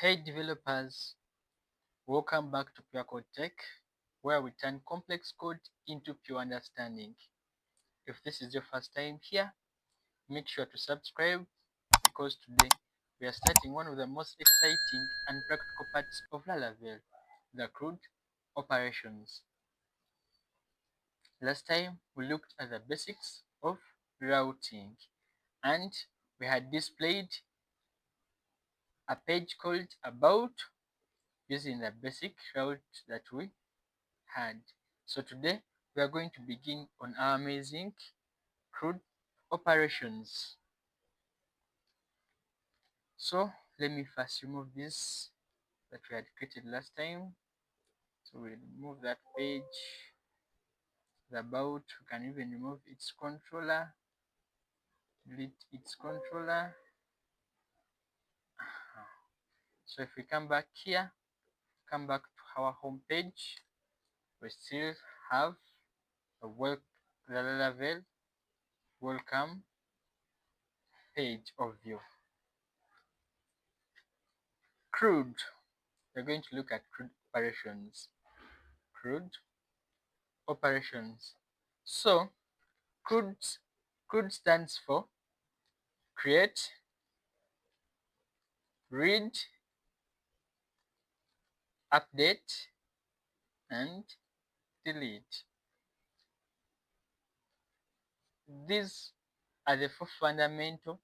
Hey developers, welcome back to Pure Code Tech, where we turn complex code into pure understanding. If this is your first time here, make sure to subscribe because today we are starting one of the most exciting and practical parts of Laravel, the CRUD operations. Last time we looked at the basics of routing and we had displayed a page called about using the basic route that we had. So today we are going to begin on our amazing CRUD operations. So let me first remove this that we had created last time. So we'll remove that page, the about. We can even remove its controller, delete its controller. So if we come back here, come back to our home page, we still have the Laravel welcome page of view. CRUD. We're going to look at CRUD operations. CRUD operations. So CRUD stands for create, read, update, and delete. These are the four fundamental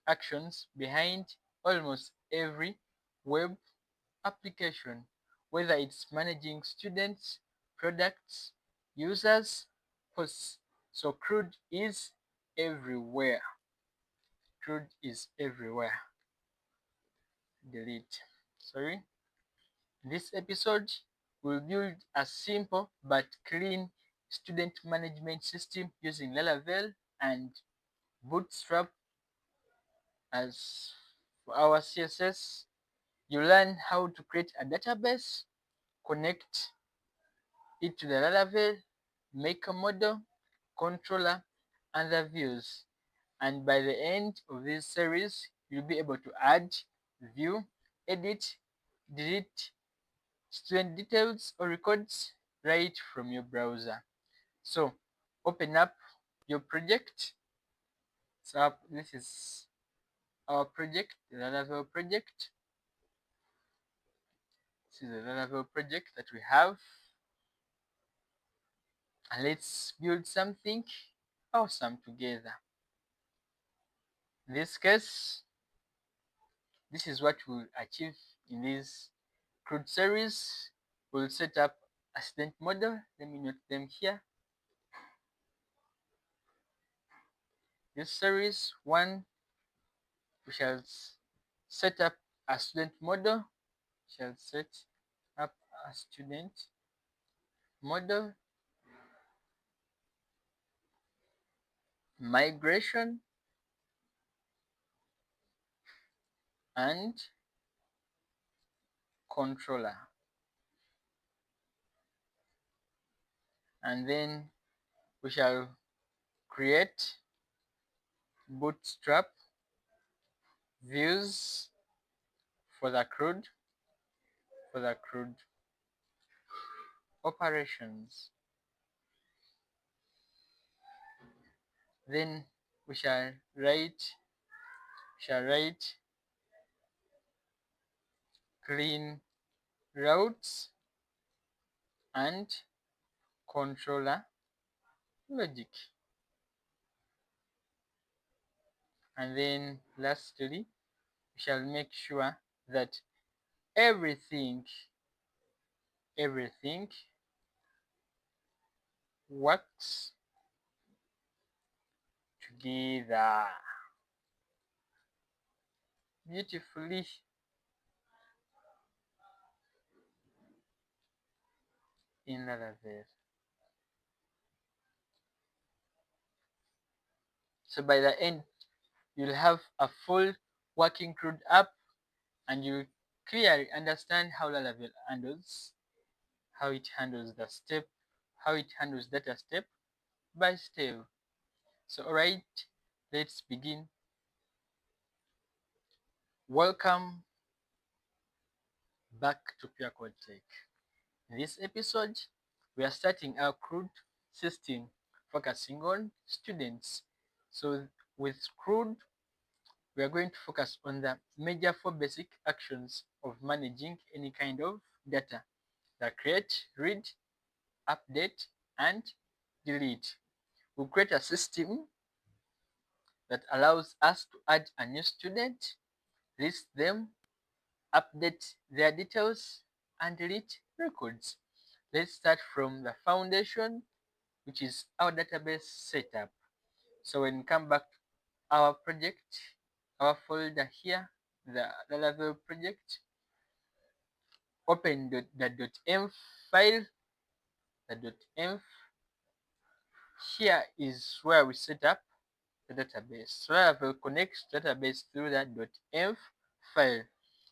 actions behind almost every web application, whether it's managing students, products, users, posts. So CRUD is everywhere. CRUD is everywhere. Delete. Sorry. This episode will build a simple but clean student management system using Laravel and Bootstrap as for our CSS. You learn how to create a database, connect it to the Laravel, make a model, controller, and the views. And by the end of this series, you'll be able to add, view, edit, delete student details or records right from your browser. So open up your project. So this is our project, the Laravel project. This is the Laravel project that we have. And let's build something awesome together. In this case, this is what we'll achieve in this CRUD series. We'll set up a student model. Let me note them here. This series 1, we shall set up a student model. We shall set up a student model, migration, and controller. And then we shall create bootstrap views for the CRUD operations. Then we shall write clean routes and controller logic. And then lastly, we shall make sure that everything works together beautifully. In Laravel. So by the end, you'll have a full working CRUD app and you clearly understand how Laravel handles, how it handles the step, how it handles data step by step. So alright, let's begin. Welcome back to pure code tech. In this episode, we are starting our CRUD system focusing on students. So with CRUD, we are going to focus on the major 4 basic actions of managing any kind of data: the create, read, update, and delete. We'll create a system that allows us to add a new student, list them, update their details, and delete records. Let's start from the foundation, which is our database setup. So when we come back to our project, our folder here, the Laravel project, open the .env file, the .env. Here is where we set up the database. So Laravel connects database through that .env file.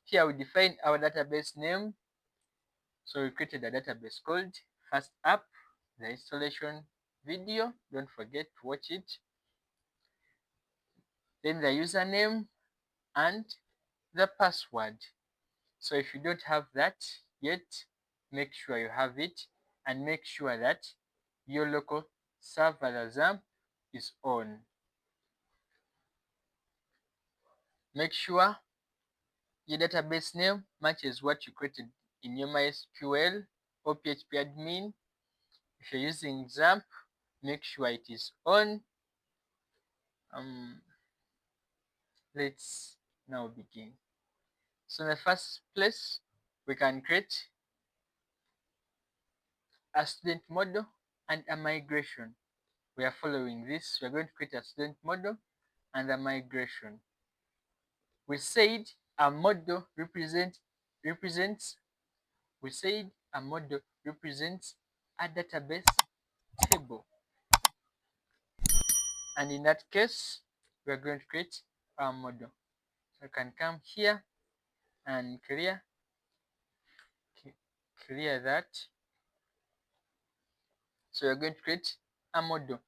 Here we define our database name. So we created a database called first app, the installation video, don't forget to watch it. Then the username and the password. So if you don't have that yet, make sure you have it, and make sure that your local server XAMPP is on. Make sure your database name matches what you created in your MySQL or phpMyAdmin. If you're using XAMPP, make sure it is on. Let's now begin. So in the first place, we can create a student model and a migration. We are following this. We are going to create a student model and a migration. We said a model represents a database table, and in that case we are going to create our model. So I can come here and clear that. So we're going to create a model.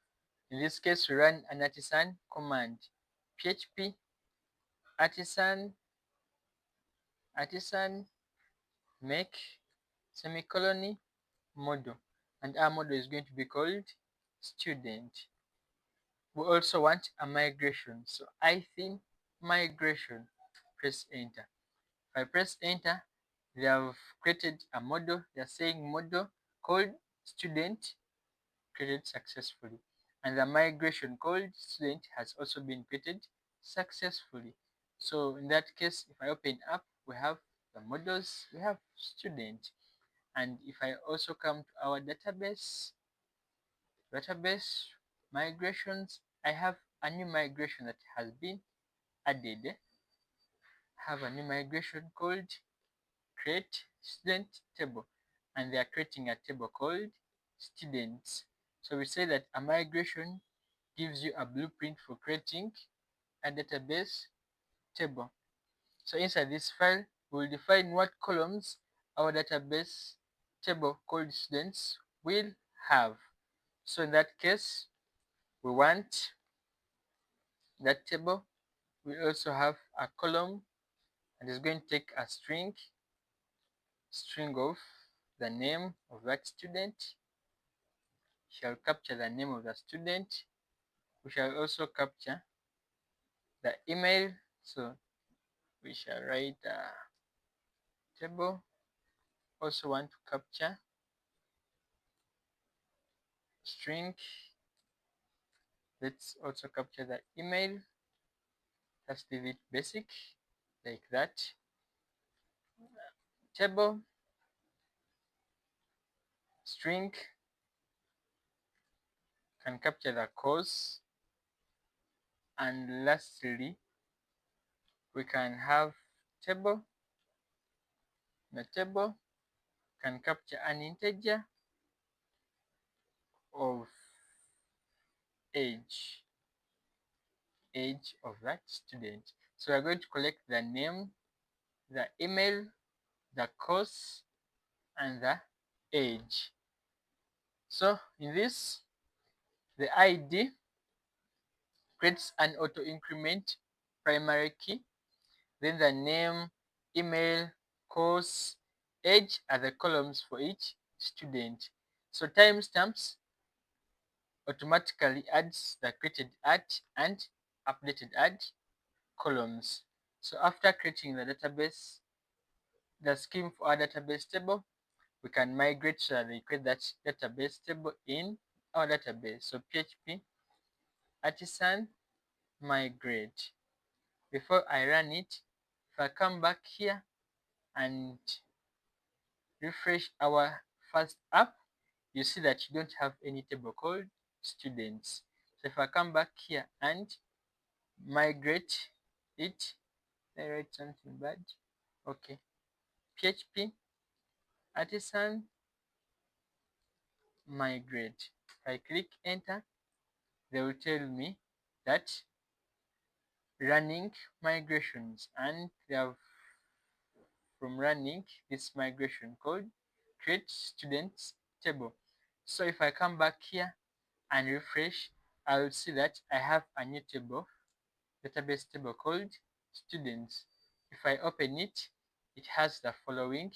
In this case, we run an artisan command: php artisan make semicolon model, and our model is going to be called student. We also want a migration, so I think migration. Press enter. If I press enter, they have created a model. They are saying model called student created successfully, and the migration called student has also been created successfully. So in that case, if I open up, we have the models, we have student. And if I also come to our database migrations, I have a new migration that has been added. I have a new migration called create student table, and they are creating a table called students. So we say that a migration gives you a blueprint for creating a database table. So inside this file, we will define what columns our database table called students will have. So in that case, we want that table will also have a column, and is going to take a string of the name of that student. Shall capture the name of the student. We shall also capture the email. So we shall write a table. Also want to capture string. Let's also capture the email. Let's leave it basic like that. Table string can capture the course, and lastly we can have table. The table can capture an integer of age of that student. So we're going to collect the name, the email, the course, and the age. So in this, the ID creates an auto increment primary key, then the name, email, course, age are the columns for each student. So timestamps automatically adds the created at and updated at columns. So after creating the database, the scheme for our database table, we can migrate so that we create that database table in our database. So PHP artisan migrate. Before I run it, if I come back here and refresh our first app, you see that you don't have any table called students. So if I come back here and migrate it, I write something bad. Okay. PHP artisan migrate. If I click enter, they will tell me that running migrations, and they have from running this migration code create students table. So if I come back here and refresh, I will see that I have a new table, database table called students. If I open it, it has the following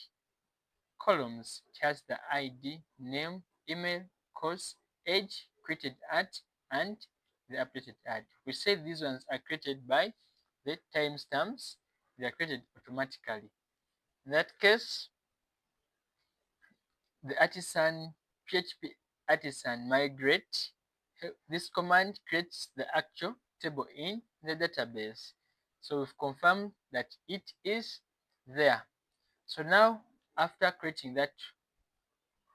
columns. It has the ID, name, email, course, age, created at, and the updated at. We say these ones are created by the timestamps. They are created automatically. In that case, the artisan PHP artisan migrate, this command creates the actual table in the database. So we've confirmed that it is there. So now, after creating that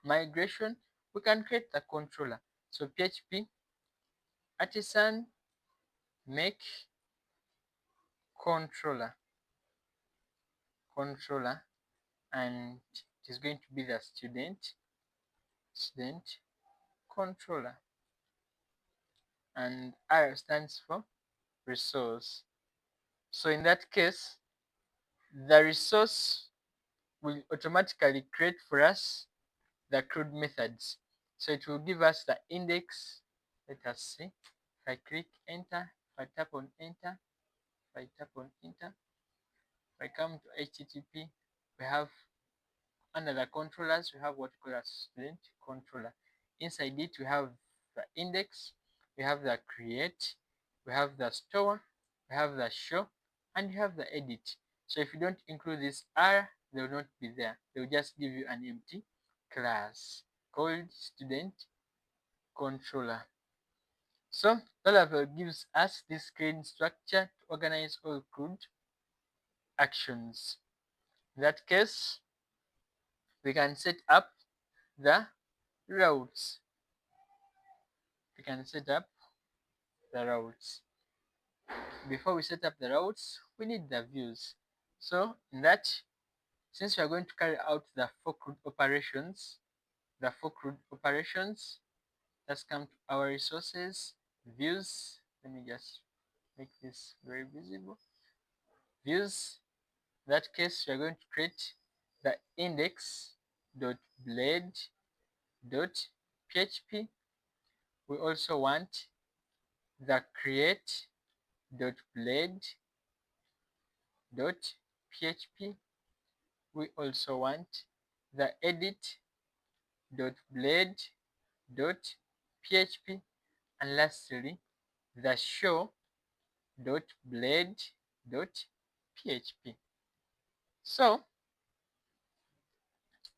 migration, we can create the controller. So PHP artisan make controller, and it is going to be the student controller, and R stands for resource. So in that case, the resource will automatically create for us the CRUD methods. So it will give us the index. Let us see. If I click enter, if I tap on enter, if I come to HTTP, we have under the controllers, we have what we call a student controller. Inside it, we have the index, we have the create, we have the store, we have the show, and we have the edit. So if you don't include this R, they will not be there. They will just give you an empty class called student controller. So Laravel gives us this screen structure to organize all CRUD actions. In that case, we can set up the routes. We can set up the routes. Before we set up the routes, we need the views. So in that, since we are going to carry out the for CRUD operations, let's come to our resources, views. Let me just make this very visible. Views. In that case, we are going to create the index.blade.php. We also want the create.blade.php. We also want the edit.blade.php, and lastly the show.blade.php. So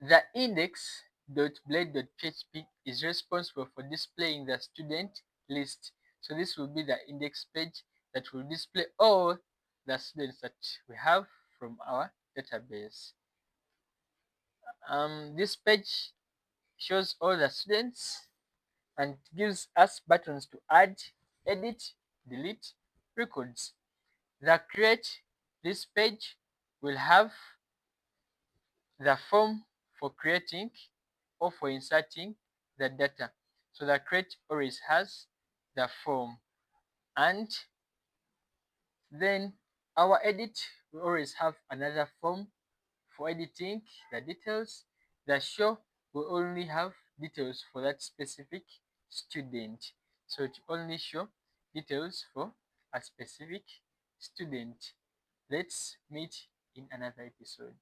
the index.blade.php is responsible for displaying the student list. So this will be the index page that will display all the students that we have from our database. This page shows all the students and gives us buttons to add, edit, delete records. The create this page will have the form for creating or for inserting the data. So the create always has the form, and then our edit will always have another form for editing the details. The show will only have details for that specific student. So it only show details for a specific student. Let's meet in another episode.